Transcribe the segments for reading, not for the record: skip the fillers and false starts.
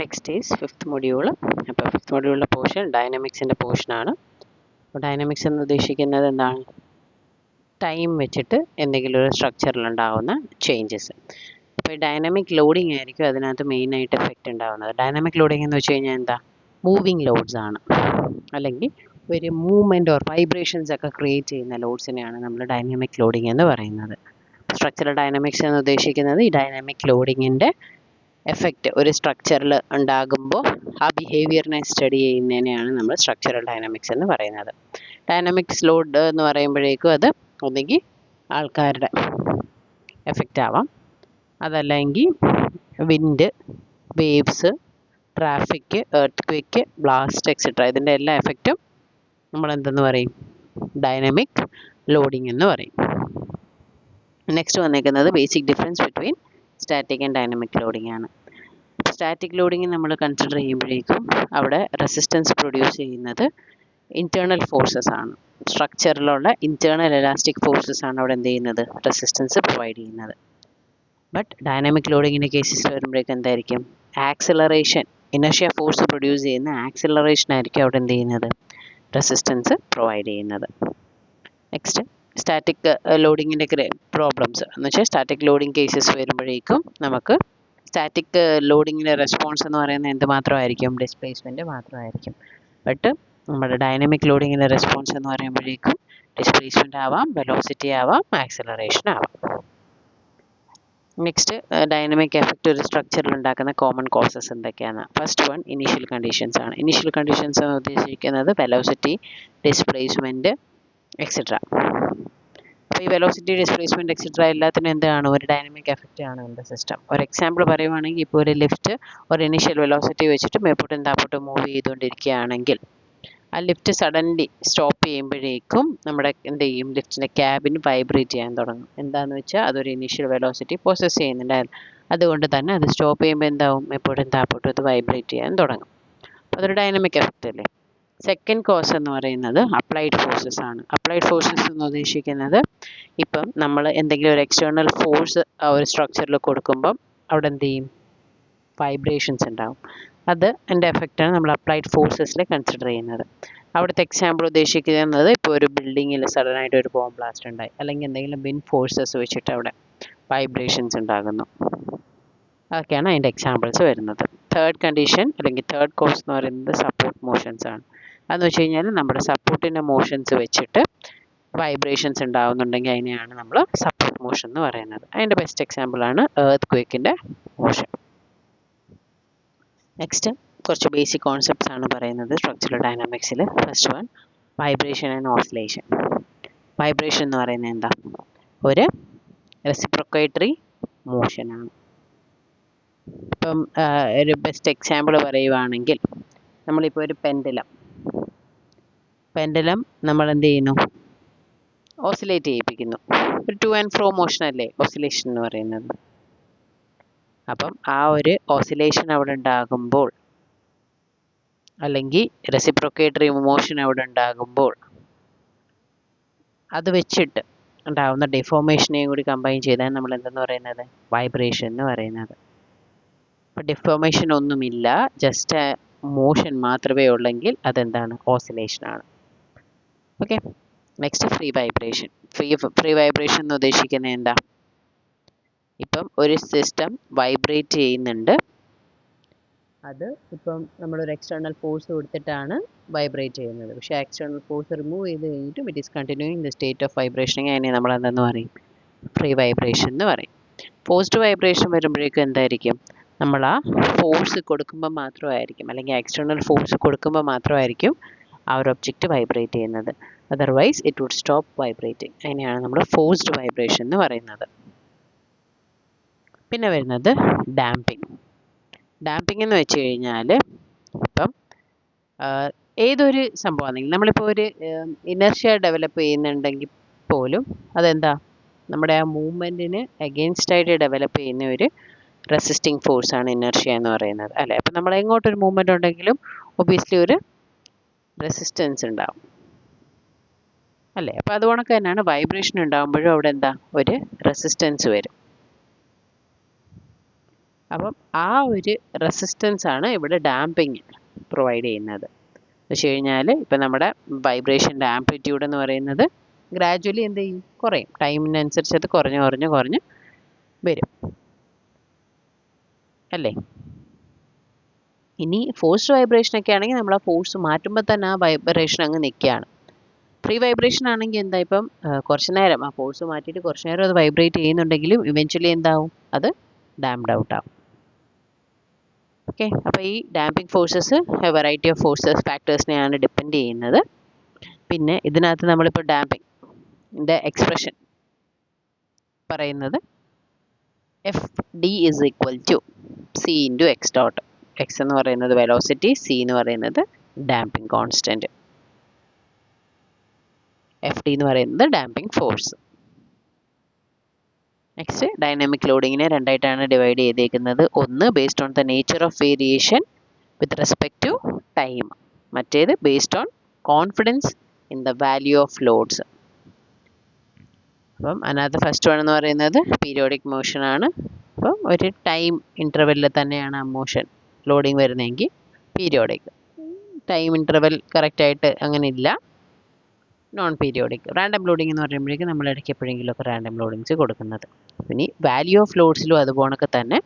Next is fifth module. അപ്പോൾ fifth മൊഡ്യൂളിലെ portion ഡൈനാമിക്സിൻ്റെ പോർഷനാണ്. അപ്പോൾ ഡൈനാമിക്സ് എന്ന് ഉദ്ദേശിക്കുന്നത് എന്താണ്? ടൈം വെച്ചിട്ട് എന്തെങ്കിലും ഒരു സ്ട്രക്ചറിൽ ഉണ്ടാകുന്ന ചേഞ്ചസ്. അപ്പോൾ ഈ ഡൈനാമിക് ലോഡിംഗ് ആയിരിക്കും അതിനകത്ത് മെയിനായിട്ട് എഫക്റ്റ് ഉണ്ടാകുന്നത്. ഡൈനാമിക് ലോഡിംഗ് എന്ന് വെച്ച് കഴിഞ്ഞാൽ എന്താ? മൂവിങ് ലോഡ്സ് ആണ്, അല്ലെങ്കിൽ ഒരു മൂവ്മെൻറ്റ് ഓർ വൈബ്രേഷൻസ് ഒക്കെ ക്രിയേറ്റ് ചെയ്യുന്ന ലോഡ്സിനെയാണ് നമ്മൾ ഡൈനാമിക് ലോഡിംഗ് എന്ന് പറയുന്നത്. സ്ട്രക്ചറൽ ഡൈനാമിക്സ് എന്ന് ഉദ്ദേശിക്കുന്നത് ഈ ഡൈനാമിക് ലോഡിങ്ങിൻ്റെ എഫക്റ്റ് ഒരു സ്ട്രക്ചറിൽ ഉണ്ടാകുമ്പോൾ ആ ബിഹേവിയറിനെ സ്റ്റഡി ചെയ്യുന്നതിനെയാണ് നമ്മൾ സ്ട്രക്ചറൽ ഡൈനാമിക്സ് എന്ന് പറയുന്നത്. ഡൈനാമിക്സ് ലോഡ് എന്ന് പറയുമ്പോഴേക്കും അത് ഒന്നുകിൽ ആൾക്കാരുടെ എഫക്റ്റ് ആവാം, അതല്ലെങ്കിൽ wind, waves, traffic, earth quake, blast etcetera ഇതിൻ്റെ എല്ലാ എഫക്റ്റും നമ്മൾ എന്തെന്ന് പറയും? ഡൈനാമിക് ലോഡിംഗ് എന്ന് പറയും. നെക്സ്റ്റ് വന്നേക്കുന്നത് basic difference between static and dynamic loading ആണ്. സ്റ്റാറ്റിക് ലോഡിംഗ് നമ്മൾ കൺസിഡർ ചെയ്യുമ്പോഴേക്കും അവിടെ റെസിസ്റ്റൻസ് പ്രൊഡ്യൂസ് ചെയ്യുന്നത് ഇൻറ്റേർണൽ ഫോഴ്സസ് ആണ്. സ്ട്രക്ചറിലുള്ള ഇൻറ്റേർണൽ എലാസ്റ്റിക് ഫോഴ്സസ് ആണ് അവിടെ എന്ത് ചെയ്യുന്നത്? റെസിസ്റ്റൻസ് പ്രൊവൈഡ് ചെയ്യുന്നത്. ബട്ട് ഡൈനാമിക് ലോഡിങ്ങിൻ്റെ കേസസ് വരുമ്പോഴേക്കും എന്തായിരിക്കും? ആക്സിലറേഷൻ, ഇനർഷ്യ ഫോഴ്സ് പ്രൊഡ്യൂസ് ചെയ്യുന്ന ആക്സിലറേഷൻ ആയിരിക്കും അവിടെ എന്ത് ചെയ്യുന്നത്? റെസിസ്റ്റൻസ് പ്രൊവൈഡ് ചെയ്യുന്നത്. നെക്സ്റ്റ് സ്റ്റാറ്റിക് ലോഡിങ്ങിൻ്റെ പ്രോബ്ലംസ് എന്ന് വെച്ചാൽ സ്റ്റാറ്റിക് ലോഡിങ് കേസസ് വരുമ്പോഴേക്കും നമുക്ക് സ്റ്റാറ്റിക് ലോഡിങ്ങിൻ്റെ റെസ്പോൺസ് എന്ന് പറയുന്നത് എന്ത് മാത്രമായിരിക്കും? ഡിസ്പ്ലേസ്മെൻറ്റ് മാത്രമായിരിക്കും. ബട്ട് നമ്മുടെ ഡൈനാമിക് ലോഡിങ്ങിൻ്റെ റെസ്പോൺസ് എന്ന് പറയുമ്പോഴേക്കും ഡിസ്പ്ലേസ്മെൻറ്റ് ആവാം, വെലോസിറ്റി ആവാം, ആക്സിലറേഷൻ ആവാം. നെക്സ്റ്റ് ഡൈനാമിക് എഫക്റ്റ് ഒരു സ്ട്രക്ചറിൽ ഉണ്ടാക്കുന്ന കോമൺ കോസസ് എന്തൊക്കെയാണ്? ഫസ്റ്റ് വൺ ഇനീഷ്യൽ കണ്ടീഷൻസ് ആണ്. ഇനീഷ്യൽ കണ്ടീഷൻസ് എന്ന് ഉദ്ദേശിക്കുന്നത് വെലോസിറ്റി, ഡിസ്പ്ലേസ്മെൻറ്റ് എക്സെട്ര. അപ്പോൾ ഈ വെലോസിറ്റി, ഡിസ്പ്ലേസ്മെൻറ്റ് എക്സെട്ര എല്ലാത്തിനും എന്താണ്? ഒരു ഡൈനാമിക് എഫക്റ്റ് ആണ് എൻ്റെ സിസ്റ്റം. ഒരു എക്സാമ്പിൾ പറയുവാണെങ്കിൽ ഇപ്പോൾ ഒരു ലിഫ്റ്റ് ഒരു ഇനീഷ്യൽ വെലോസിറ്റി വെച്ചിട്ട് മേപ്പോട്ടും താപ്പോട്ടും മൂവ് ചെയ്തുകൊണ്ടിരിക്കുകയാണെങ്കിൽ ആ ലിഫ്റ്റ് സഡൻലി സ്റ്റോപ്പ് ചെയ്യുമ്പോഴേക്കും നമ്മുടെ എന്ത് ചെയ്യും? ലിഫ്റ്റിൻ്റെ ക്യാബിൻ വൈബ്രേറ്റ് ചെയ്യാൻ തുടങ്ങും. എന്താണെന്ന് വെച്ചാൽ അതൊരു ഇനീഷ്യൽ വെലോസിറ്റി പോസസ് ചെയ്യുന്നുണ്ടായിരുന്നു. അതുകൊണ്ട് തന്നെ അത് സ്റ്റോപ്പ് ചെയ്യുമ്പോൾ എന്താവും? എപ്പോഴും താപ്പോട്ടും അത് വൈബ്രേറ്റ് ചെയ്യാൻ തുടങ്ങും. അപ്പോൾ അതൊരു ഡൈനാമിക് എഫക്റ്റ് അല്ലേ. സെക്കൻഡ് കോസ് എന്ന് പറയുന്നത് അപ്ലൈഡ് ഫോഴ്സസ് ആണ്. അപ്ലൈഡ് ഫോഴ്സസ് എന്ന് ഉദ്ദേശിക്കുന്നത് ഇപ്പം നമ്മൾ എന്തെങ്കിലും ഒരു എക്സ്റ്റേണൽ ഫോഴ്സ് ആ ഒരു സ്ട്രക്ചറിൽ കൊടുക്കുമ്പം അവിടെ എന്ത് ചെയ്യും? വൈബ്രേഷൻസ് ഉണ്ടാവും. അത് എൻ്റെ എഫക്റ്റാണ് നമ്മൾ അപ്ലൈഡ് ഫോഴ്സസിൽ കൺസിഡർ ചെയ്യുന്നത്. അവിടുത്തെ എക്സാമ്പിൾ ഉദ്ദേശിക്കുന്നത് ഇപ്പോൾ ഒരു ബിൽഡിങ്ങിൽ സഡനായിട്ട് ഒരു ബോംബ് ബ്ലാസ്റ്റ് ഉണ്ടായി, അല്ലെങ്കിൽ എന്തെങ്കിലും വിൻഡ് ഫോഴ്സസ് വെച്ചിട്ട് അവിടെ വൈബ്രേഷൻസ് ഉണ്ടാകുന്നു. അതൊക്കെയാണ് അതിൻ്റെ എക്സാമ്പിൾസ് വരുന്നത്. തേർഡ് കണ്ടീഷൻ അല്ലെങ്കിൽ തേർഡ് കോസ് എന്ന് പറയുന്നത് സപ്പോർട്ട് മോഷൻസ് ആണ്. അതെന്ന് വെച്ച് കഴിഞ്ഞാൽ നമ്മുടെ സപ്പോർട്ടിൻ്റെ മോഷൻസ് വെച്ചിട്ട് വൈബ്രേഷൻസ് ഉണ്ടാകുന്നുണ്ടെങ്കിൽ അതിനെയാണ് നമ്മൾ സപ്പോർട്ട് മോഷൻ എന്ന് പറയുന്നത്. അതിൻ്റെ ബെസ്റ്റ് എക്സാമ്പിളാണ് എർത്ത് ക്വേക്കിൻ്റെ മോഷൻ. നെക്സ്റ്റ് കുറച്ച് ബേസിക് കോൺസെപ്റ്റ്സ് ആണ് പറയുന്നത് സ്ട്രക്ചറൽ ഡൈനാമിക്സിൽ. First one vibration and oscillation. Vibration എന്ന് പറയുന്നത് എന്താ? ഒരു റെസിപ്രോക്കേറ്ററി മോഷനാണ്. ഇപ്പം ഒരു ബെസ്റ്റ് എക്സാമ്പിൾ പറയുവാണെങ്കിൽ നമ്മളിപ്പോൾ ഒരു പെൻഡലം നമ്മൾ എന്ത് ചെയ്യുന്നു? ഓസിലേറ്റ് ചെയ്യിപ്പിക്കുന്നു. ഒരു ടു ആൻഡ് ഫ്രോ മോഷൻ അല്ലേ ഓസിലേഷൻ എന്ന് പറയുന്നത്. അപ്പം ആ ഒരു ഓസിലേഷൻ അവിടെ ഉണ്ടാകുമ്പോൾ, അല്ലെങ്കിൽ റെസിപ്രോക്കേറ്ററി മോഷൻ അവിടെ ഉണ്ടാകുമ്പോൾ അത് വെച്ചിട്ട് ഉണ്ടാകുന്ന ഡിഫോർമേഷനെയും കൂടി കമ്പൈൻ ചെയ്താണ് നമ്മൾ എന്തെന്ന് പറയുന്നത്? വൈബ്രേഷൻ എന്ന് പറയുന്നത്. അപ്പോൾ ഡിഫോർമേഷൻ ഒന്നുമില്ല, ജസ്റ്റ് മോഷൻ മാത്രമേ ഉള്ളെങ്കിൽ അതെന്താണ്? ഓസിലേഷനാണ്. Okay. Next free vibration. Free vibration എന്ന് ഉദ്ദേശിക്കുന്നത് എന്താ? ഇപ്പം ഒരു സിസ്റ്റം വൈബ്രേറ്റ് ചെയ്യുന്നുണ്ട്, അത് ഇപ്പം നമ്മളൊരു എക്സ്റ്റേണൽ ഫോഴ്സ് കൊടുത്തിട്ടാണ് വൈബ്രേറ്റ് ചെയ്യുന്നത്. പക്ഷേ എക്സ്റ്റേണൽ ഫോഴ്സ് റിമൂവ് ചെയ്ത് കഴിഞ്ഞിട്ടും it is continuing the state of vibration. അതിനെ നമ്മൾ എന്തെന്ന് പറയും? ഫ്രീ വൈബ്രേഷൻ എന്ന് പറയും. ഫോഴ്സ്ഡ് വൈബ്രേഷൻ വരുമ്പോഴേക്കും എന്തായിരിക്കും? നമ്മൾ ആ ഫോഴ്സ് കൊടുക്കുമ്പോൾ മാത്രമായിരിക്കും, അല്ലെങ്കിൽ എക്സ്റ്റേണൽ ഫോഴ്സ് കൊടുക്കുമ്പോൾ മാത്രമായിരിക്കും ആ ഒരു ഒബ്ജക്റ്റ് വൈബ്രേറ്റ് ചെയ്യുന്നത്. Otherwise it would stop vibrating. അതിനെയാണ് നമ്മൾ ഫോഴ്സ്ഡ് വൈബ്രേഷൻ എന്ന് പറയുന്നത്. പിന്നെ വരുന്നത് ഡാമ്പിംഗ്. ഡാമ്പിംഗ് എന്ന് വെച്ച് കഴിഞ്ഞാൽ ഇപ്പം ഏതൊരു സംഭവമാണെങ്കിൽ നമ്മളിപ്പോൾ ഒരു ഇനർഷ്യ ഡെവലപ്പ് ചെയ്യുന്നുണ്ടെങ്കിൽ പോലും അതെന്താ? നമ്മുടെ ആ മൂവ്മെൻറ്റിന് അഗെയിൻസ്റ്റായിട്ട് ഡെവലപ്പ് ചെയ്യുന്ന ഒരു റെസിസ്റ്റിംഗ് ഫോഴ്സാണ് ഇനർഷ്യ എന്ന് പറയുന്നത് അല്ലേ. അപ്പം നമ്മൾ എങ്ങോട്ടൊരു മൂവ്മെൻറ്റ് ഉണ്ടെങ്കിലും ഒബിയസ്ലി ഒരു റെസിസ്റ്റൻസ് ഉണ്ടാവും അല്ലേ. അപ്പോൾ അതുകൊണ്ടൊക്കെ തന്നെയാണ് വൈബ്രേഷൻ ഉണ്ടാകുമ്പോഴും അവിടെ എന്താ? ഒരു റെസിസ്റ്റൻസ് വരും. അപ്പം ആ ഒരു റെസിസ്റ്റൻസ് ആണ് ഇവിടെ ഡാമ്പിങ് പ്രൊവൈഡ് ചെയ്യുന്നത്. വെച്ച് കഴിഞ്ഞാൽ ഇപ്പം നമ്മുടെ വൈബ്രേഷൻ്റെ ആംപ്ലിറ്റ്യൂഡ് എന്ന് പറയുന്നത് ഗ്രാജ്വലി എന്ത് ചെയ്യും, കുറയും. ടൈമിനനുസരിച്ച് അത് കുറഞ്ഞ് കുറഞ്ഞ് കുറഞ്ഞ് വരും അല്ലേ. ഇനി ഫോഴ്സ്ഡ് വൈബ്രേഷൻ ഒക്കെ ആണെങ്കിൽ നമ്മൾ ആ ഫോഴ്സ് മാറ്റുമ്പോൾ തന്നെ ആ വൈബ്രേഷൻ അങ്ങ് നിൽക്കുകയാണ്. ഫ്രീ വൈബ്രേഷൻ ആണെങ്കിൽ എന്താ, ഇപ്പം കുറച്ച് നേരം ആ ഫോഴ്സ് മാറ്റിയിട്ട് കുറച്ച് നേരം അത് വൈബ്രേറ്റ് ചെയ്യുന്നുണ്ടെങ്കിലും ഇവൻച്വലി എന്താവും, അത് ഡാംഡ് ഔട്ട് ആവും. ഓക്കെ, അപ്പോൾ ഈ damping forces variety of forces ഫാക്ടേഴ്സിനെയാണ് ഡിപ്പെൻഡ് ചെയ്യുന്നത്. പിന്നെ ഇതിനകത്ത് നമ്മളിപ്പോൾ ഡാമ്പിങ്ങിൻ്റെ എക്സ്പ്രഷൻ പറയുന്നത് F D is equal to C into X dot. X എന്ന് പറയുന്നത് വെലോസിറ്റി, സി എന്ന് പറയുന്നത് ഡാമ്പിംഗ് കോൺസ്റ്റൻറ്റ്, എഫ് ഡി എന്ന് പറയുന്നത് ഡാമ്പിംഗ് ഫോഴ്സ്. നെക്സ്റ്റ് ഡൈനാമിക് ലോഡിങ്ങിനെ രണ്ടായിട്ടാണ് ഡിവൈഡ് ചെയ്തേക്കുന്നത്. ഒന്ന് based on the nature of variation with respect to time, മറ്റേത് based on confidence in the value of loads. അപ്പം അതിനകത്ത് ഫസ്റ്റ് വൺ എന്ന് പറയുന്നത് പീരിയോഡിക് മോഷൻ ആണ്. അപ്പം ഒരു ടൈം ഇൻ്റർവെല്ലിൽ തന്നെയാണ് ആ മോഷൻ ലോഡിങ് വരുന്നതെങ്കിൽ പീരിയോഡിക്. ടൈം ഇൻ്റർവെൽ കറക്റ്റായിട്ട് അങ്ങനെ ഇല്ല, നോൺ പീരിയോഡിക്. റാൻഡം ലോഡിംഗ് എന്ന് പറയുമ്പോഴേക്കും നമ്മൾ ഇടയ്ക്ക് എപ്പോഴെങ്കിലുമൊക്കെ റാൻഡം ലോഡിങ്സ് കൊടുക്കുന്നത്. ഇനി വാല്യൂ ഓഫ് ലോഡ്സിലും അതുപോണൊക്കെ തന്നെ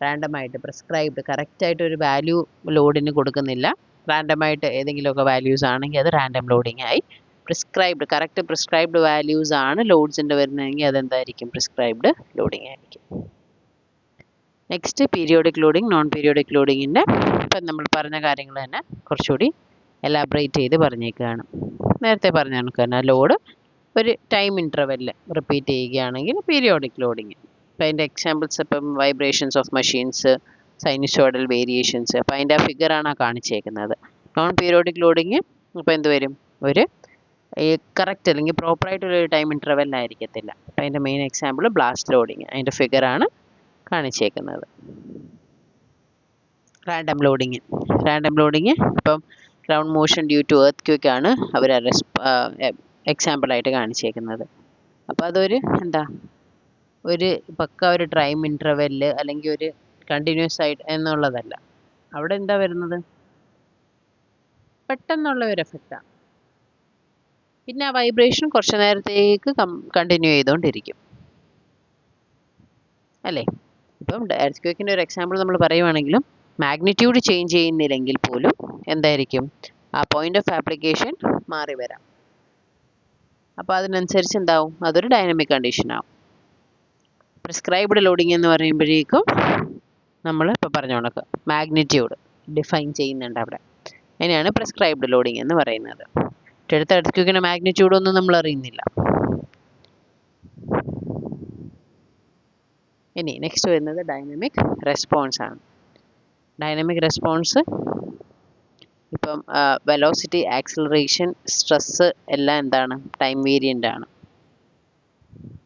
റാൻഡമായിട്ട് പ്രിസ്ക്രൈബ്ഡ്, കറക്റ്റായിട്ട് ഒരു വാല്യൂ ലോഡിന് കൊടുക്കുന്നില്ല. റാൻഡമായിട്ട് ഏതെങ്കിലുമൊക്കെ വാല്യൂസ് ആണെങ്കിൽ അത് റാൻഡം ലോഡിംഗ് ആയി. കറക്റ്റ് പ്രിസ്ക്രൈബ്ഡ് വാല്യൂസ് ആണ് ലോഡ്സിൻ്റെ വരുന്നതെങ്കിൽ അതെന്തായിരിക്കും, പ്രിസ്ക്രൈബ്ഡ് ലോഡിംഗ് ആയിരിക്കും. Next periodic loading, non periodic ലോഡിങ്ങിൻ്റെ ഇപ്പം നമ്മൾ പറഞ്ഞ കാര്യങ്ങൾ തന്നെ കുറച്ചുകൂടി എലാബറേറ്റ് ചെയ്ത് പറഞ്ഞേക്കുകയാണ്. നേരത്തെ പറഞ്ഞ കണക്ക് തന്നെ ലോഡ് ഒരു ടൈം ഇൻ്റർവെല്ലിൽ റിപ്പീറ്റ് ചെയ്യുകയാണെങ്കിൽ പീരിയോഡിക് ലോഡിങ്. അപ്പോൾ അതിൻ്റെ എക്സാമ്പിൾസ് ഇപ്പം vibrations of machines, sinusoidal variations, അപ്പോൾ അതിൻ്റെ ആ ഫിഗറാണ് കാണിച്ചേക്കുന്നത്. നോൺ പീരിയോഡിക് ലോഡിങ് അപ്പോൾ എന്ത് വരും, ഒരു കറക്റ്റ് അല്ലെങ്കിൽ പ്രോപ്പറായിട്ടൊരു ടൈം ഇൻ്റർവെല്ലായിരിക്കത്തില്ല. അപ്പോൾ അതിൻ്റെ മെയിൻ എക്സാമ്പിൾ ബ്ലാസ്റ്റ് ലോഡിങ്, അതിൻ്റെ ഫിഗറാണ് കാണിച്ചേക്കുന്നത്. റാൻഡം ലോഡിങ് ഇപ്പം ground motion due to earthquake ആണ് അവർ എക്സാമ്പിളായിട്ട് കാണിച്ചേക്കുന്നത്. അപ്പോൾ അതൊരു ഒരു പക്ക ഒരു ടൈം ഇൻ്റർവെല്ല് അല്ലെങ്കിൽ ഒരു കണ്ടിന്യൂസ് ആയിട്ട് എന്നുള്ളതല്ല. അവിടെ എന്താ വരുന്നത്, പെട്ടെന്നുള്ള ഒരു എഫക്റ്റാണ്. പിന്നെ ആ വൈബ്രേഷൻ കുറച്ച് നേരത്തേക്ക് കണ്ടിന്യൂ ചെയ്തുകൊണ്ടിരിക്കും അല്ലേ. ഇപ്പം എർത്ത് ക്വേക്കിൻ്റെ ഒരു എക്സാമ്പിൾ നമ്മൾ പറയുവാണെങ്കിലും മാഗ്നിറ്റ്യൂഡ് ചേഞ്ച് ചെയ്യുന്നില്ലെങ്കിൽ പോലും എന്തായിരിക്കും, ആ പോയിന്റ് ഓഫ് ആപ്ലിക്കേഷൻ മാറി വരാം. അപ്പോൾ അതിനനുസരിച്ച് എന്താവും, അതൊരു ഡൈനാമിക് കണ്ടീഷൻ ആവും. പ്രിസ്ക്രൈബ്ഡ് ലോഡിംഗ് എന്ന് പറയുമ്പോഴേക്കും നമ്മൾ ഇപ്പോൾ പറഞ്ഞ കണക്ക് മാഗ്നിറ്റ്യൂഡ് ഡിഫൈൻ ചെയ്യുന്നുണ്ട് അവിടെ. അതിനെയാണ് പ്രിസ്ക്രൈബ്ഡ് ലോഡിംഗ് എന്ന് പറയുന്നത്. അടുത്ത എർത്ത് ക്വേക്കിൻ്റെ മാഗ്നിറ്റ്യൂഡ് ഒന്നും നമ്മൾ അറിയുന്നില്ല. ഇനി നെക്സ്റ്റ് വരുന്നത് ഡൈനാമിക് റെസ്പോൺസ് ആണ്. ഡൈനാമിക് റെസ്പോൺസ് ഇപ്പം വെലോസിറ്റി, ആക്സിലറേഷൻ, സ്ട്രെസ്സ് എല്ലാം എന്താണ്, ടൈം വേരിയൻ്റ് ആണ്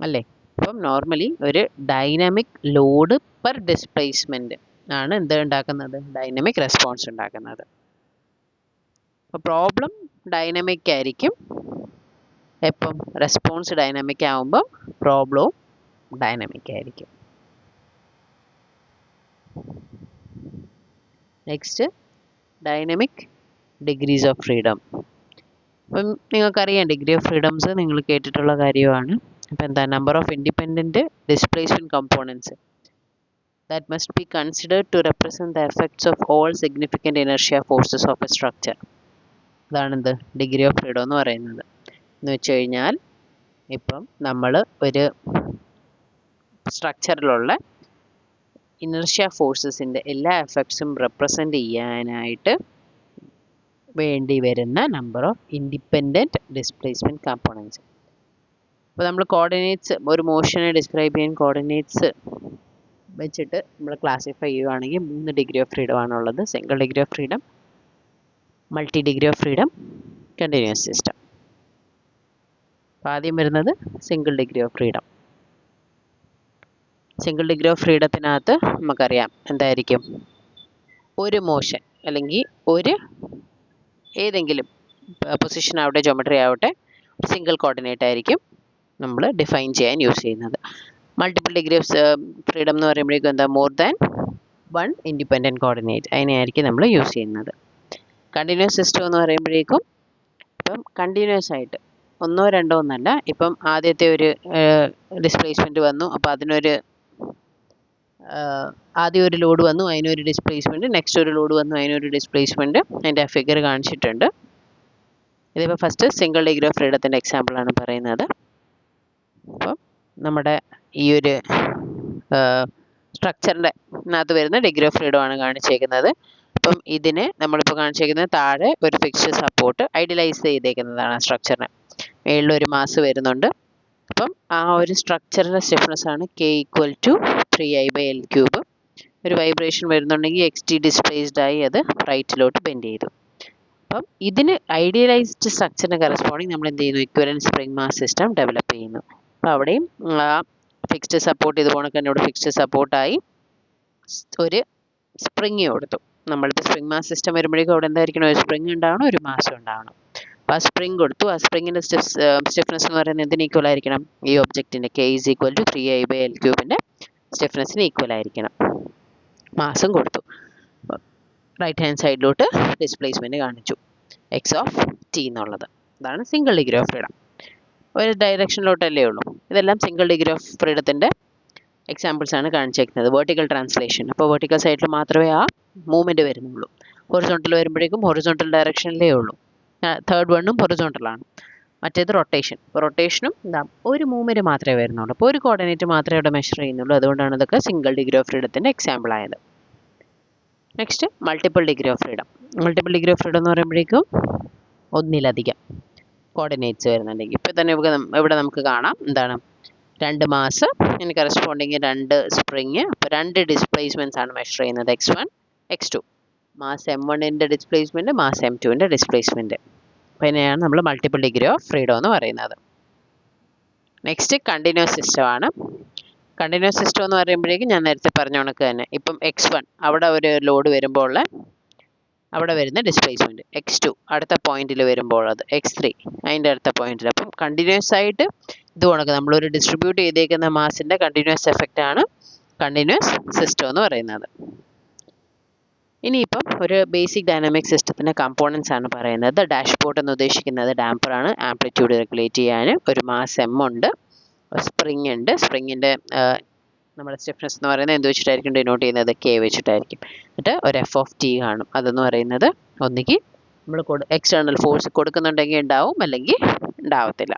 അല്ലേ. അപ്പം നോർമലി ഒരു ഡൈനാമിക് ലോഡ് പെർ ഡിസ്പ്ലേസ്മെൻറ്റ് ആണ് എന്ത് ഉണ്ടാക്കുന്നത്, ഡൈനാമിക് റെസ്പോൺസ് ഉണ്ടാക്കുന്നത്. അപ്പോൾ പ്രോബ്ലം ഡൈനാമിക് ആയിരിക്കും, എപ്പം റെസ്പോൺസ് ഡൈനാമിക് ആകുമ്പം പ്രോബ്ലവും ഡൈനാമിക് ആയിരിക്കും. Next dynamic degrees of freedom. അപ്പം നിങ്ങൾക്കറിയാം ഡിഗ്രി ഓഫ് ഫ്രീഡംസ് നിങ്ങൾ കേട്ടിട്ടുള്ള കാര്യമാണ്. അപ്പോൾ എന്താ, number of independent displacement components that must be considered to represent the effects of all significant inertia forces of a structure. അതാണെന്ത്, ഡിഗ്രി ഓഫ് ഫ്രീഡം എന്ന് പറയുന്നത്. എന്ന് വെച്ച് കഴിഞ്ഞാൽ ഇപ്പം നമ്മൾ ഒരു സ്ട്രക്ചറിലുള്ള ഇനർഷ്യ ഫോഴ്സസിൻ്റെ എല്ലാ എഫക്ട്സും റെപ്രസെൻ്റ് ചെയ്യാനായിട്ട് വേണ്ടി വരുന്ന number of independent displacement components. അപ്പോൾ നമ്മൾ കോർഡിനേറ്റ്സ്, ഒരു മോഷനെ ഡിസ്ക്രൈബ് ചെയ്യാൻ കോർഡിനേറ്റ്സ് വെച്ചിട്ട് നമ്മൾ ക്ലാസിഫൈ ചെയ്യുകയാണെങ്കിൽ 3 ഡിഗ്രി ഓഫ് ഫ്രീഡം ആണുള്ളത്. Single degree of freedom, multi degree of freedom, continuous system. അപ്പോൾ ആദ്യം വരുന്നത് single degree of freedom. Single degree of ഫ്രീഡത്തിനകത്ത് നമുക്കറിയാം എന്തായിരിക്കും, ഒരു മോഷൻ അല്ലെങ്കിൽ ഒരു ഏതെങ്കിലും പൊസിഷൻ ആവട്ടെ, ജോമെട്രി ആവട്ടെ, സിംഗിൾ കോർഡിനേറ്റ് ആയിരിക്കും നമ്മൾ ഡിഫൈൻ ചെയ്യാൻ യൂസ് ചെയ്യുന്നത്. മൾട്ടിപ്പിൾ ഡിഗ്രി ഓഫ് ഫ്രീഡം എന്ന് പറയുമ്പോഴേക്കും എന്താ, more than one independent coordinate, അതിനെയായിരിക്കും നമ്മൾ യൂസ് ചെയ്യുന്നത്. കണ്ടിന്യൂസ് സിസ്റ്റം എന്ന് പറയുമ്പോഴേക്കും ഇപ്പം കണ്ടിന്യൂസ് ആയിട്ട് ഒന്നോ രണ്ടോ എന്നല്ല, ഇപ്പം ആദ്യത്തെ ഒരു ഡിസ്പ്ലേസ്മെൻറ്റ് വന്നു, അപ്പോൾ അതിനൊരു ആദ്യം ഒരു ലോഡ് വന്നു, അതിനൊരു ഡിസ്പ്ലേസ്മെൻറ്റ്, നെക്സ്റ്റ് ഒരു ലോഡ് വന്നു, അതിനൊരു ഡിസ്പ്ലേസ്മെൻറ്റ്, അതിൻ്റെ ആ ഫിഗർ കാണിച്ചിട്ടുണ്ട്. ഇതിപ്പോൾ ഫസ്റ്റ് സിംഗിൾ ഡിഗ്രി ഓഫ് ഫ്രീഡത്തിൻ്റെ എക്സാമ്പിളാണ് പറയുന്നത്. അപ്പം നമ്മുടെ ഈ ഒരു സ്ട്രക്ചറിൻ്റെ അകത്ത് വരുന്ന ഡിഗ്രി ഓഫ് ഫ്രീഡം ആണ് കാണിച്ചേക്കുന്നത്. അപ്പം ഇതിനെ നമ്മളിപ്പോൾ കാണിച്ചേക്കുന്നത് താഴെ ഒരു ഫിക്സ്ഡ് സപ്പോർട്ട് ഐഡിയലൈസ് ചെയ്തേക്കുന്നതാണ് സ്ട്രക്ചറിന്. മേളിൽ ഒരു മാസ് വരുന്നുണ്ട്. അപ്പം ആ ഒരു സ്ട്രക്ചറിൻ്റെ സ്റ്റിഫ്നെസ് ആണ് K ഈക്വൽ ടു 3I/L3. ഒരു വൈബ്രേഷൻ വരുന്നുണ്ടെങ്കിൽ XT ഡിസ്പ്ലേസ്ഡ് ആയി അത് റൈറ്റിലോട്ട് ബെൻഡ് ചെയ്തു. അപ്പം ഇതിന് ഐഡിയലൈസ്ഡ് സ്ട്രക്ചറിന് കറസ്പോണ്ടിങ് നമ്മൾ എന്ത് ചെയ്യുന്നു, equivalent spring mass system develop ചെയ്യുന്നു. അപ്പോൾ അവിടെയും ഫിക്സ്ഡ് സപ്പോർട്ട് ഇതുപോലെ തന്നെ ഇവിടെ ഫിക്സ്ഡ് സപ്പോർട്ടായി ഒരു സ്പ്രിങ് കൊടുത്തു. നമ്മളിപ്പോൾ സ്പ്രിംഗ് മാസ് സിസ്റ്റം വരുമ്പോഴേക്കും അവിടെ എന്തായിരിക്കണം, ഒരു സ്പ്രിങ് ഉണ്ടാവണം, ഒരു മാസ് ഉണ്ടാവണം. അപ്പോൾ ആ സ്പ്രിങ് കൊടുത്തു. ആ സ്പ്രിങ്ങിൻ്റെ സ്റ്റിഫ്നെസ് എന്ന് പറയുന്നത് എന്തിന് ഈക്വൽ ആയിരിക്കണം, ഈ ഒബ്ജക്റ്റിൻ്റെ K is equal to 3I/L3 സ്റ്റിഫ്നെസ്സിന് ഈക്വൽ ആയിരിക്കണം. മാസും കൊടുത്തു. റൈറ്റ് ഹാൻഡ് സൈഡിലോട്ട് ഡിസ്പ്ലേസ്മെൻറ്റ് കാണിച്ചു X ഓഫ് T എന്നുള്ളത്. ഇതാണ് സിംഗിൾ ഡിഗ്രി ഓഫ് ഫ്രീഡം. ഒരു ഡയറക്ഷനിലോട്ടല്ലേ ഉള്ളൂ. ഇതെല്ലാം സിംഗിൾ ഡിഗ്രി ഓഫ് ഫ്രീഡത്തിൻ്റെ എക്സാമ്പിൾസ് ആണ് കാണിച്ചേക്കുന്നത്. വെർട്ടിക്കൽ ട്രാൻസ്ലേഷൻ, അപ്പോൾ വെർട്ടിക്കൽ സൈഡിൽ മാത്രമേ ആ മൂവ്മെൻറ്റ് വരുന്നുള്ളൂ. ഹൊറിസോണ്ടൽ വരുമ്പോഴേക്കും ഹൊറിസോണ്ടൽ ഡയറക്ഷനിലേ ഉള്ളൂ. തേർഡ് വണ്ണും ഹൊറിസോണ്ടലാണ്. മറ്റേത് റൊട്ടേഷൻ. അപ്പോൾ റൊട്ടേഷനും എന്താ ഒരു മൂവ്മെൻറ്റ് മാത്രമേ വരുന്നുള്ളൂ. അപ്പോൾ ഒരു കോർഡിനേറ്റ് മാത്രമേ ഇവിടെ മെഷർ ചെയ്യുന്നുള്ളൂ. അതുകൊണ്ടാണ് ഇതൊക്കെ സിംഗിൾ ഡിഗ്രി ഓഫ് ഫ്രീഡത്തിൻ്റെ എക്സാമ്പിൾ ആയത്. Next multiple degree of freedom. Multiple degree of freedom എന്ന് പറയുമ്പോഴേക്കും ഒന്നിലധികം കോർഡിനേറ്റ്സ് വരുന്നുണ്ടെങ്കിൽ, ഇപ്പോൾ തന്നെ ഇവിടെ നമുക്ക് കാണാം എന്താണ്, രണ്ട് മാസ്, ഇതിന് കറസ്പോണ്ടിങ് രണ്ട് സ്പ്രിങ്, അപ്പോൾ രണ്ട് ഡിസ്പ്ലേസ്മെൻറ്റ്സ് ആണ് മെഷർ ചെയ്യുന്നത്, X1 X2. മാസ് M1ൻ്റെ ഡിസ്പ്ലേസ്മെൻറ്റ്, മാസ് M2ൻ്റെ ഡിസ്പ്ലേസ്മെൻറ്റ്. അപ്പോൾ ഇതിനെയാണ് നമ്മൾ മൾട്ടിപ്പിൾ ഡിഗ്രി ഓഫ് ഫ്രീഡം എന്ന് പറയുന്നത്. നെക്സ്റ്റ് കണ്ടിന്യൂസ് സിസ്റ്റം ആണ്. കണ്ടിന്യൂസ് സിസ്റ്റം എന്ന് പറയുമ്പോഴേക്കും ഞാൻ നേരത്തെ പറഞ്ഞ കണക്ക് തന്നെ, ഇപ്പം X1 അവിടെ ഒരു ലോഡ് വരുമ്പോൾ അവിടെ വരുന്ന ഡിസ്പ്ലേസ്മെൻറ്റ്, X2 അടുത്ത പോയിന്റിൽ വരുമ്പോൾ അത് X3 അതിൻ്റെ അടുത്ത പോയിന്റിൽ. അപ്പം കണ്ടിന്യൂസ് ആയിട്ട് ഇത് കണക്ക് നമ്മളൊരു ഡിസ്ട്രിബ്യൂട്ട് ചെയ്തേക്കുന്ന മാസിൻ്റെ കണ്ടിന്യൂസ് എഫക്റ്റ് ആണ് കണ്ടിന്യൂസ് സിസ്റ്റം എന്ന് പറയുന്നത്. ഇനിയിപ്പം ഒരു ബേസിക് ഡൈനാമിക് സിസ്റ്റത്തിൻ്റെ കമ്പോണൻസ് ആണ് പറയുന്നത്. ഡാഷ്ബോർഡ് എന്ന് ഉദ്ദേശിക്കുന്നത് ഡാമ്പറാണ്, ആംപ്ലിറ്റ്യൂഡ് റെഗുലേറ്റ് ചെയ്യാൻ. ഒരു മാസ് M ഉണ്ട്, സ്പ്രിങ് ഉണ്ട്. സ്പ്രിങ്ങിൻ്റെ നമ്മുടെ സ്റ്റിഫ്നെസ് എന്ന് പറയുന്നത് എന്ത് വെച്ചിട്ടായിരിക്കും ഡിനോട്ട് ചെയ്യുന്നത്, K വെച്ചിട്ടായിരിക്കും. എന്നിട്ട് ഒരു F ഓഫ് T കാണും. അതെന്ന് പറയുന്നത് ഒന്നുകിൽ നമ്മൾ എക്സ്റ്റേണൽ ഫോഴ്സ് കൊടുക്കുന്നുണ്ടെങ്കിൽ ഉണ്ടാവും, അല്ലെങ്കിൽ ഉണ്ടാവത്തില്ല.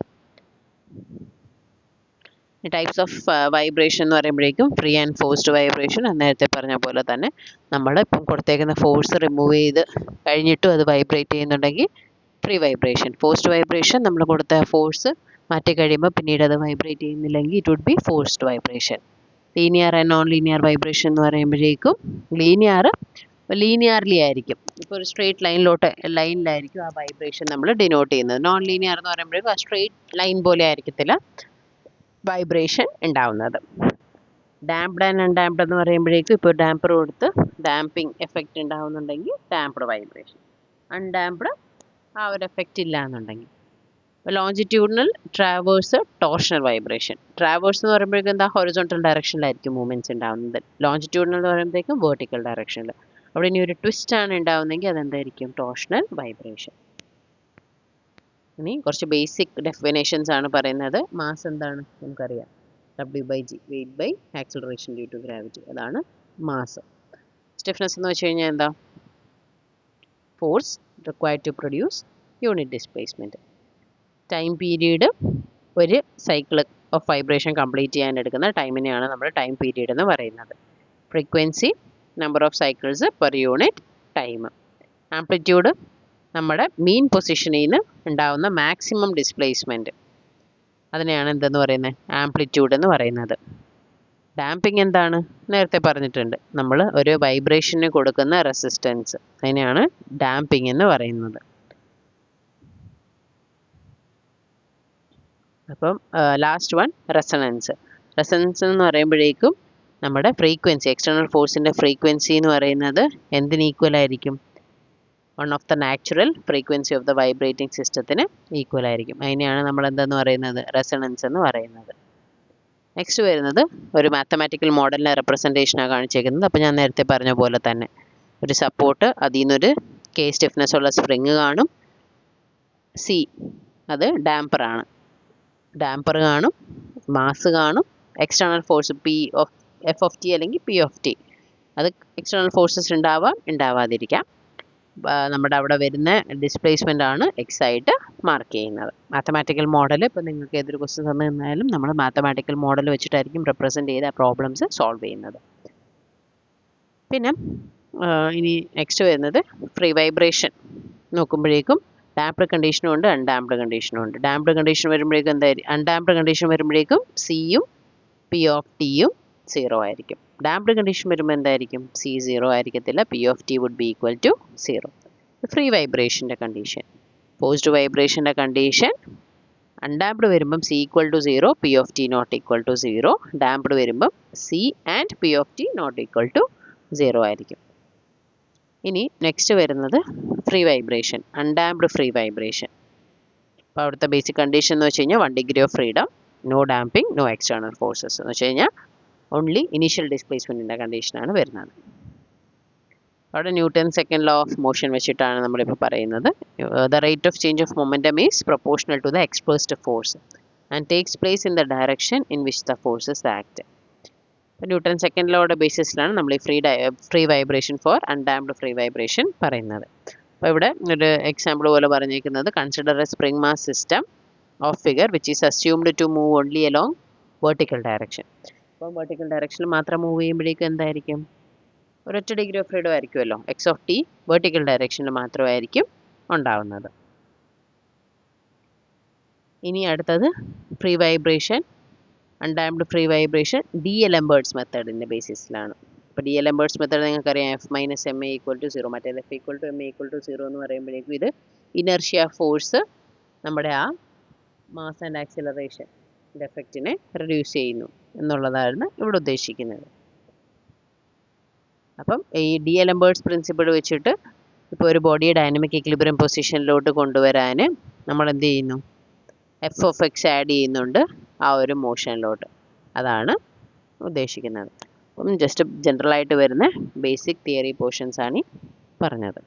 ടൈപ്സ് ഓഫ് വൈബ്രേഷൻ എന്ന് പറയുമ്പോഴേക്കും ഫ്രീ ആൻഡ് ഫോഴ്സ്ഡ് വൈബ്രേഷൻ. നേരത്തെ പറഞ്ഞ പോലെ തന്നെ നമ്മൾ ഇപ്പം കൊടുത്തേക്കുന്ന ഫോഴ്സ് റിമൂവ് ചെയ്ത് കഴിഞ്ഞിട്ടും അത് വൈബ്രേറ്റ് ചെയ്യുന്നുണ്ടെങ്കിൽ ഫ്രീ വൈബ്രേഷൻ. ഫോഴ്സ്ഡ് വൈബ്രേഷൻ നമ്മൾ കൊടുത്ത ഫോഴ്സ് മാറ്റി കഴിയുമ്പോൾ പിന്നീട് അത് വൈബ്രേറ്റ് ചെയ്യുന്നില്ലെങ്കിൽ it would be forced vibration. Linear and non linear vibration എന്ന് പറയുമ്പോഴേക്കും ലീനിയർലി ആയിരിക്കും. ഇപ്പോൾ ഒരു സ്ട്രെയിറ്റ് ലൈനിലായിരിക്കും ആ വൈബ്രേഷൻ നമ്മൾ ഡിനോട്ട് ചെയ്യുന്നത്. നോൺ ലീനിയർ എന്ന് പറയുമ്പോഴേക്കും ആ സ്ട്രെയിറ്റ് ലൈൻ പോലെ ആയിരിക്കത്തില്ല വൈബ്രേഷൻ ഉണ്ടാവുന്നത്. ഡാംപ്ഡ് ആൻഡ് അൺഡാംപ്ഡ് എന്ന് പറയുമ്പോഴേക്കും ഇപ്പോൾ ഡാമ്പർ കൊടുത്ത് ഡാമ്പിങ് എഫക്റ്റ് ഉണ്ടാവുന്നുണ്ടെങ്കിൽ ഡാംപ്ഡ് വൈബ്രേഷൻ, അൺഡാംപ്ഡ് ആ ഒരു എഫക്റ്റ് ഇല്ല എന്നുണ്ടെങ്കിൽ. Longitudinal, traverse, torsional vibration. Traverse എന്ന് പറയുമ്പോഴേക്കും എന്താ, ഹൊറിസോണ്ടൽ ഡയറക്ഷനിലായിരിക്കും മൂവ്മെൻറ്റ്സ് ഉണ്ടാകുന്നത്. ലോഞ്ചിറ്റ്യൂഡിനൽ എന്ന് പറയുമ്പോഴേക്കും വെർട്ടിക്കൽ ഡയറക്ഷനിൽ. അവിടെ ഇനി ഒരു ട്വിസ്റ്റ് ആണ് ഉണ്ടാവുന്നതെങ്കിൽ അതെന്തായിരിക്കും, ടോർഷണൽ വൈബ്രേഷൻ. ഇനി കുറച്ച് ബേസിക് ഡെഫിനേഷൻസ് ആണ് പറയുന്നത്. മാസ് എന്താണ് നമുക്കറിയാം, W/G, weight by acceleration due to gravity. അതാണ് മാസ്. സ്റ്റിഫ്നെസ് എന്ന് വെച്ച് കഴിഞ്ഞാൽ എന്താ, force required to produce unit displacement. Time period, ഒരു സൈക്കിൾ ഓഫ് വൈബ്രേഷൻ കംപ്ലീറ്റ് ചെയ്യാൻ എടുക്കുന്ന ടൈമിനെയാണ് നമ്മൾ ടൈം പീരീഡ് എന്ന് പറയുന്നത്. Frequency, number of cycles per unit time. Amplitude, നമ്മുടെ മീൻ പൊസിഷനിൽ നിന്ന് ഉണ്ടാകുന്ന മാക്സിമം ഡിസ്പ്ലേസ്മെൻറ്റ്, അതിനെയാണ് എന്തെന്ന് പറയുന്നത്, ആംപ്ലിറ്റ്യൂഡ് എന്ന് പറയുന്നത്. ഡാമ്പിങ് എന്താണ്, നേരത്തെ പറഞ്ഞിട്ടുണ്ട്, നമ്മൾ ഒരു വൈബ്രേഷന് കൊടുക്കുന്ന റെസിസ്റ്റൻസ്, അതിനെയാണ് ഡാമ്പിങ് എന്ന് പറയുന്നത്. അപ്പം ലാസ്റ്റ് വൺ റെസണൻസ്. റെസണൻസ് എന്ന് പറയുമ്പോഴേക്കും നമ്മുടെ ഫ്രീക്വൻസി, എക്സ്റ്റേണൽ ഫോഴ്സിൻ്റെ ഫ്രീക്വൻസി എന്ന് പറയുന്നത് എന്തിന് ഈക്വൽ ആയിരിക്കും, one of the natural frequency of the vibrating സിസ്റ്റത്തിന് ഈക്വൽ ആയിരിക്കും. അതിനെയാണ് നമ്മൾ എന്തെന്ന് പറയുന്നത്, റെസണൻസ് എന്ന് പറയുന്നത്. നെക്സ്റ്റ് വരുന്നത് ഒരു മാത്തമാറ്റിക്കൽ മോഡലിൻ്റെ റെപ്രസെൻറ്റേഷനാണ് കാണിച്ചേക്കുന്നത്. അപ്പോൾ ഞാൻ നേരത്തെ പറഞ്ഞ പോലെ തന്നെ ഒരു സപ്പോർട്ട്, അതിൽ നിന്നൊരു കെ സ്റ്റിഫ്നെസ് ഉള്ള സ്പ്രിങ് കാണും. സി അത് ഡാമ്പറാണ്, ഡാമ്പർ കാണും, മാസ് കാണും, external force P of F of T അല്ലെങ്കിൽ പി ഓഫ് ടി. അത് എക്സ്റ്റേണൽ ഫോഴ്സസ് ഉണ്ടാവാം, ഉണ്ടാവാതിരിക്കാം. നമ്മുടെ അവിടെ വരുന്ന ഡിസ്പ്ലേസ്മെൻ്റ് ആണ് എക്സ് ആയിട്ട് മാർക്ക് ചെയ്യുന്നത്. മാത്തമാറ്റിക്കൽ മോഡൽ ഇപ്പോൾ നിങ്ങൾക്ക് ഏതൊരു ക്വസ്റ്റ്യൻ തന്നു തന്നാലും നമ്മൾ മാത്തമാറ്റിക്കൽ മോഡൽ വെച്ചിട്ടായിരിക്കും റെപ്രസെൻറ്റ് ചെയ്ത് ആ പ്രോബ്ലംസ് സോൾവ് ചെയ്യുന്നത്. പിന്നെ ഇനി നെക്സ്റ്റ് വരുന്നത് ഫ്രീ വൈബ്രേഷൻ നോക്കുമ്പോഴേക്കും ഡാംപ്ഡ് കണ്ടീഷനും ഉണ്ട്, അൺഡാംപ്ഡ് കണ്ടീഷനും ഉണ്ട്. ഡാംപ്ഡ് കണ്ടീഷൻ വരുമ്പോഴേക്കും എന്തായിരിക്കും, അൺഡാംപ്ഡ് കണ്ടീഷൻ വരുമ്പോഴേക്കും സിയും പി ഓഫ് ടിയും 0 ആയിരിക്കും. ഡാംപ്ഡ് കണ്ടീഷൻ വരുമ്പോൾ എന്തായിരിക്കും, സി 0 ആയിരിക്കത്തില്ല, P of T would be equal to 0. Free വൈബ്രേഷൻ്റെ കണ്ടീഷൻ, പോസ്റ്റ് വൈബ്രേഷൻ്റെ കണ്ടീഷൻ, അൺഡാംപ്ഡ് വരുമ്പം C equal to 0, P of T not equal to 0. Damped വരുമ്പം C and P of T not equal to 0 ആയിരിക്കും. ഇനി next വരുന്നത് free vibration, undamped free vibration. അപ്പോൾ അവിടുത്തെ basic condition എന്ന് വെച്ച് കഴിഞ്ഞാൽ 1 degree of freedom, no damping, no external forces എന്ന് വെച്ച് കഴിഞ്ഞാൽ ഓൺലി ഇനീഷ്യൽ ഡിസ്പ്ലേസ്മെൻറ്റിൻ്റെ കണ്ടീഷനാണ് വരുന്നത്. അവിടെ Newton second law of motion വെച്ചിട്ടാണ് നമ്മളിപ്പോൾ പറയുന്നത്. The rate of change of momentum is proportional to the expressed force and takes place in the direction in which the forces act. അപ്പോൾ ന്യൂട്ടൺ സെക്കൻഡ് ലോയുടെ ബേസിസിലാണ് നമ്മൾ ഈ free vibration for undamped free vibration പറയുന്നത്. അപ്പോൾ ഇവിടെ ഒരു example പോലെ പറഞ്ഞിരിക്കുന്നത്, consider a spring mass system of figure which is assumed to move only along vertical direction. അപ്പോൾ വെർട്ടിക്കൽ ഡയറക്ഷനിൽ മാത്രം മൂവ് ചെയ്യുമ്പോഴേക്കും എന്തായിരിക്കും, ഒരൊറ്റ ഡിഗ്രി ഓഫ് ഫ്രീഡം ആയിരിക്കുമല്ലോ. എക്സ് ഓഫ് ടി വെർട്ടിക്കൽ ഡയറക്ഷനിൽ മാത്രമായിരിക്കും ഉണ്ടാവുന്നത്. ഇനി അടുത്തത് free vibration, undamped free vibration D'Alembert's മെത്തേഡിൻ്റെ ബേസിസിലാണ്. അപ്പോൾ ഡി-എലംബേർട്സ് മെത്തേഡ് നിങ്ങൾക്കറിയാം, F minus M A equal to 0, മറ്റേത് F equal to M A equal to 0 എന്ന് പറയുമ്പോഴേക്കും ഇത് ഇനർഷ്യ ഫോഴ്സ് നമ്മുടെ ആ മാസ് ആൻഡ് ആക്സിലറേഷൻ എഫക്റ്റിനെ റിഡ്യൂസ് ചെയ്യുന്നു എന്നുള്ളതാണ് ഇവിടെ ഉദ്ദേശിക്കുന്നത്. അപ്പം ഈ ഡി-എലംബേർട്സ് പ്രിൻസിപ്പിൾ വെച്ചിട്ട് ഇപ്പോൾ ഒരു ബോഡിയെ ഡൈനാമിക് ഇക്വിലിബ്രിയം പൊസിഷനിലോട്ട് കൊണ്ടുവരാൻ നമ്മൾ എന്ത് ചെയ്യുന്നു, എഫ് ഓഫ് എക്സ് ആഡ് ചെയ്യുന്നുണ്ട് ആ ഒരു മോഷനിലോട്ട്. അതാണ് ഉദ്ദേശിക്കുന്നത്. അപ്പം ജസ്റ്റ് ജനറലായിട്ട് വരുന്ന ബേസിക് തിയറി പോർഷൻസാണ് ഈ പറഞ്ഞത്.